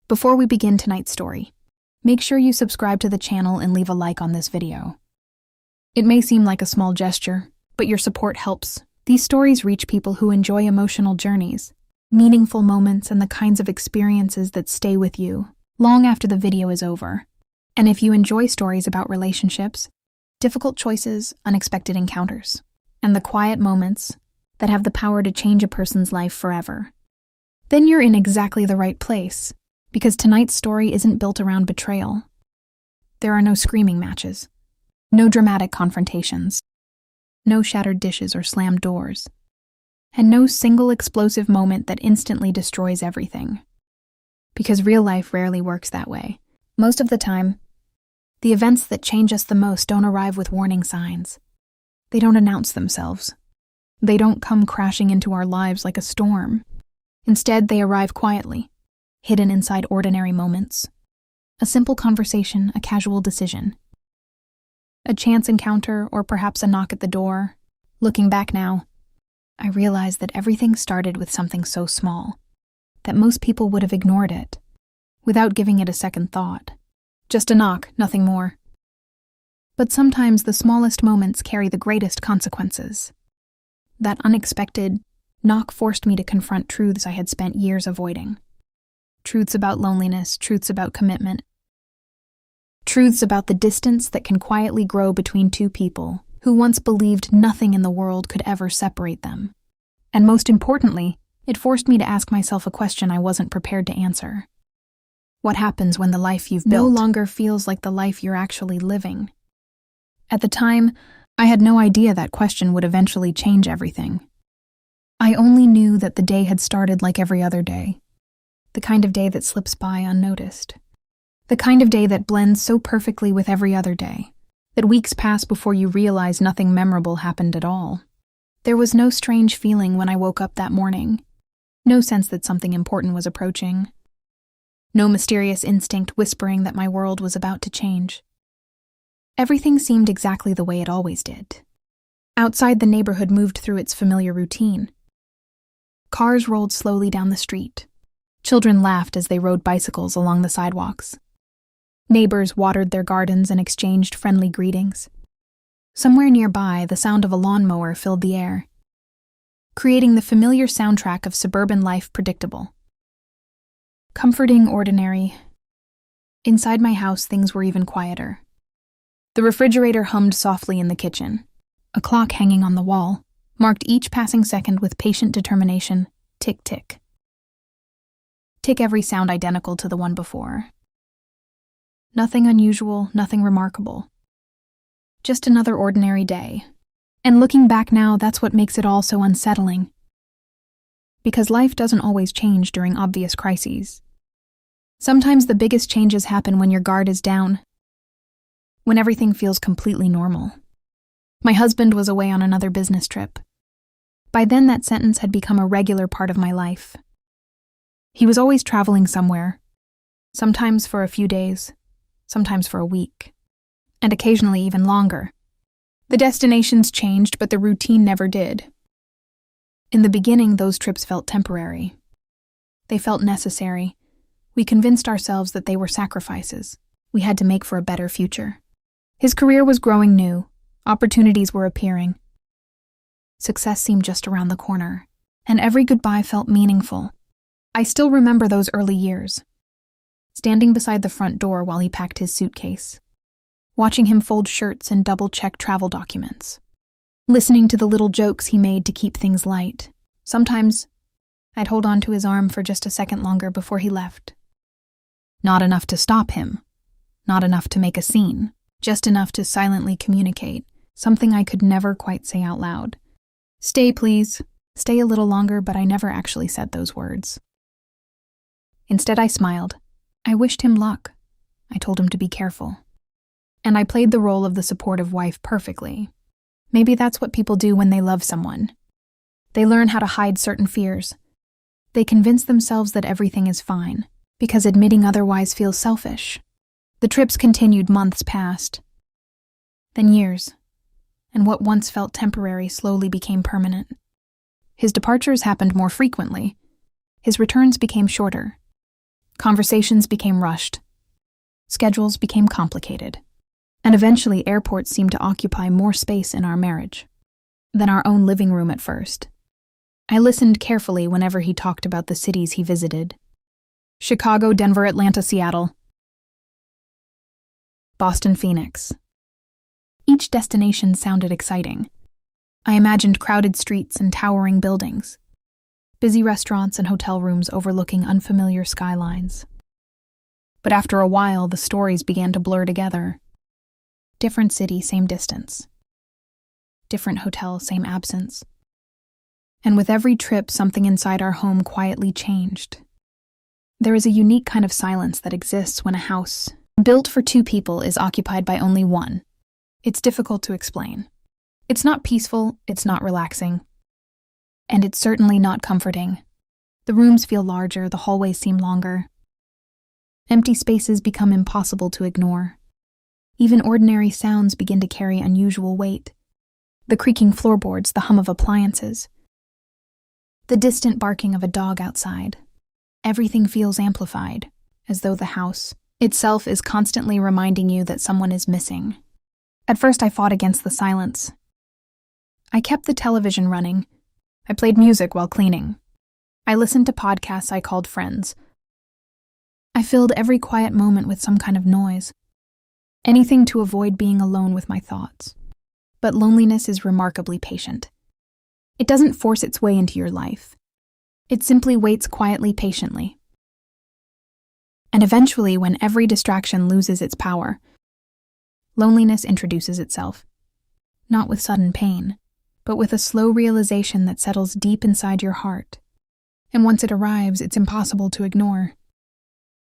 Before we begin tonight's story, make sure you subscribe to the channel and leave a like on this video. It may seem like a small gesture, but your support helps. These stories reach people who enjoy emotional journeys, meaningful moments, and the kinds of experiences that stay with you long after the video is over. And if you enjoy stories about relationships, difficult choices, unexpected encounters, and the quiet moments that have the power to change a person's life forever, then you're in exactly the right place, because tonight's story isn't built around betrayal. There are no screaming matches, no dramatic confrontations, no shattered dishes or slammed doors, and no single explosive moment that instantly destroys everything. Because real life rarely works that way. Most of the time, the events that change us the most don't arrive with warning signs. They don't announce themselves. They don't come crashing into our lives like a storm. Instead, they arrive quietly, hidden inside ordinary moments. A simple conversation, a casual decision, a chance encounter, or perhaps a knock at the door. Looking back now, I realize that everything started with something so small that most people would have ignored it, without giving it a second thought. Just a knock, nothing more. But sometimes the smallest moments carry the greatest consequences. That unexpected knock forced me to confront truths I had spent years avoiding. Truths about loneliness, truths about commitment, truths about the distance that can quietly grow between two people who once believed nothing in the world could ever separate them. And most importantly, it forced me to ask myself a question I wasn't prepared to answer. What happens when the life you've built no longer feels like the life you're actually living? At the time, I had no idea that question would eventually change everything. I only knew that the day had started like every other day. The kind of day that slips by unnoticed. The kind of day that blends so perfectly with every other day, that weeks pass before you realize nothing memorable happened at all. There was no strange feeling when I woke up that morning. No sense that something important was approaching. No mysterious instinct whispering that my world was about to change. Everything seemed exactly the way it always did. Outside, the neighborhood moved through its familiar routine. Cars rolled slowly down the street. Children laughed as they rode bicycles along the sidewalks. Neighbors watered their gardens and exchanged friendly greetings. Somewhere nearby, the sound of a lawnmower filled the air, creating the familiar soundtrack of suburban life predictable. Comforting, ordinary. Inside my house, things were even quieter. The refrigerator hummed softly in the kitchen. A clock hanging on the wall marked each passing second with patient determination. Tick, tick. Tick, every sound identical to the one before. Nothing unusual, nothing remarkable. Just another ordinary day. And looking back now, that's what makes it all so unsettling. Because life doesn't always change during obvious crises. Sometimes the biggest changes happen when your guard is down, when everything feels completely normal. My husband was away on another business trip. By then, that sentence had become a regular part of my life. He was always traveling somewhere, sometimes for a few days, sometimes for a week, and occasionally even longer. The destinations changed, but the routine never did. In the beginning, those trips felt temporary. They felt necessary. We convinced ourselves that they were sacrifices we had to make for a better future. His career was growing new. Opportunities were appearing. Success seemed just around the corner, and every goodbye felt meaningful. I still remember those early years, standing beside the front door while he packed his suitcase, watching him fold shirts and double-check travel documents, listening to the little jokes he made to keep things light. Sometimes, I'd hold on to his arm for just a second longer before he left. Not enough to stop him, not enough to make a scene, just enough to silently communicate, something I could never quite say out loud. Stay, please. Stay a little longer, but I never actually said those words. Instead, I smiled. I wished him luck. I told him to be careful. And I played the role of the supportive wife perfectly. Maybe that's what people do when they love someone. They learn how to hide certain fears. They convince themselves that everything is fine, because admitting otherwise feels selfish. The trips continued, months passed. Then years. And what once felt temporary slowly became permanent. His departures happened more frequently. His returns became shorter. Conversations became rushed. Schedules became complicated. And eventually, airports seemed to occupy more space in our marriage than our own living room at first. I listened carefully whenever he talked about the cities he visited: Chicago, Denver, Atlanta, Seattle, Boston, Phoenix. Each destination sounded exciting. I imagined crowded streets and towering buildings, busy restaurants and hotel rooms overlooking unfamiliar skylines. But after a while, the stories began to blur together. Different city, same distance. Different hotel, same absence. And with every trip, something inside our home quietly changed. There is a unique kind of silence that exists when a house built for two people is occupied by only one. It's difficult to explain. It's not peaceful, it's not relaxing, and it's certainly not comforting. The rooms feel larger, the hallways seem longer. Empty spaces become impossible to ignore. Even ordinary sounds begin to carry unusual weight. The creaking floorboards, the hum of appliances, the distant barking of a dog outside. Everything feels amplified, as though the house itself is constantly reminding you that someone is missing. At first, I fought against the silence. I kept the television running. I played music while cleaning. I listened to podcasts I called friends. I filled every quiet moment with some kind of noise. Anything to avoid being alone with my thoughts. But loneliness is remarkably patient. It doesn't force its way into your life. It simply waits quietly, patiently. And eventually, when every distraction loses its power, loneliness introduces itself. Not with sudden pain, but with a slow realization that settles deep inside your heart. And once it arrives, it's impossible to ignore.